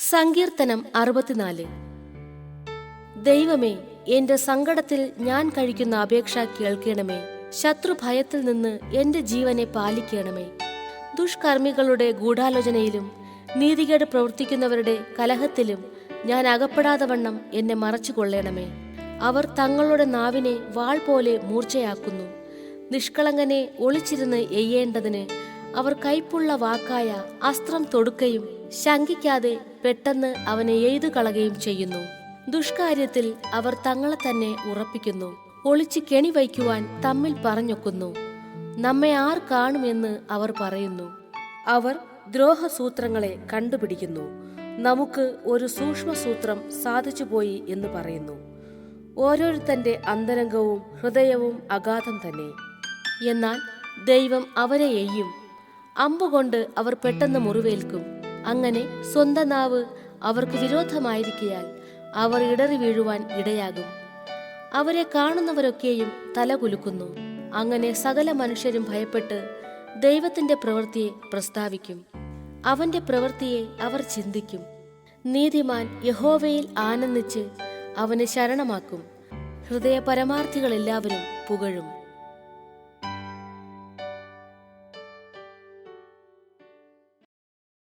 സങ്കീർത്തനം 64. ദൈവമേ, എന്റെ സങ്കടത്തിൽ ഞാൻ കഴിക്കുന്ന അപേക്ഷ കേൾക്കണമേ. ശത്രുഭയത്തിൽ നിന്ന് എന്റെ ജീവനെ പാലിക്കണമേ. ദുഷ്കർമ്മികളുടെ ഗൂഢാലോചനയിലും നീതികേട് പ്രവർത്തിക്കുന്നവരുടെ കലഹത്തിലും ഞാൻ അകപ്പെടാതെ വണ്ണം എന്നെ മറച്ചുകൊള്ളണമേ. അവർ തങ്ങളുടെ നാവിനെ വാൾ പോലെ മൂർച്ചയാക്കുന്നു. നിഷ്കളങ്കനെ ഒളിച്ചിരുന്ന് എയ്യേണ്ടതിന് അവർ കൈപ്പുള്ള വാക്കായ അസ്ത്രം തൊടുക്കയും ശങ്കിക്കാതെ പെട്ടെന്ന് അവനെ എയ്തു കളയുകയും ചെയ്യുന്നു. ദുഷ്കാര്യത്തിൽ അവർ തങ്ങളെ തന്നെ ഉറപ്പിക്കുന്നു. ഒളിച്ച് കെണി വയ്ക്കുവാൻ തമ്മിൽ പറഞ്ഞൊക്കുന്നു. നമ്മെ ആർ കാണുമെന്ന് അവർ പറയുന്നു. അവർ ദ്രോഹസൂത്രങ്ങളെ കണ്ടുപിടിക്കുന്നു. നമുക്ക് ഒരു സൂക്ഷ്മസൂത്രം സാധിച്ചുപോയി എന്ന് പറയുന്നു. ഓരോരുത്തന്റെ അന്തരംഗവും ഹൃദയവും അഗാധം തന്നെ. എന്നാൽ ദൈവം അവരെ എയ്യും. അമ്പുകൊണ്ട് അവർ പെട്ടെന്ന് മുറിവേൽക്കും. അങ്ങനെ സ്വന്തം നാവ് അവർക്ക് വിരോധമായിരിക്കയാൽ അവർ ഇടറി വീഴുവാൻ ഇടയാകും. അവരെ കാണുന്നവരൊക്കെയും തലകുലുക്കുന്നു. അങ്ങനെ സകല മനുഷ്യരും ഭയപ്പെട്ട് ദൈവത്തിന്റെ പ്രവൃത്തിയെ പ്രസ്താവിക്കും. അവന്റെ പ്രവൃത്തിയെ അവർ ചിന്തിക്കും. നീതിമാൻ യഹോവയിൽ ആനന്ദിച്ച് അവനെ ശരണമാക്കും. ഹൃദയ പരമാർത്ഥികളെല്ലാവരും പുകഴും.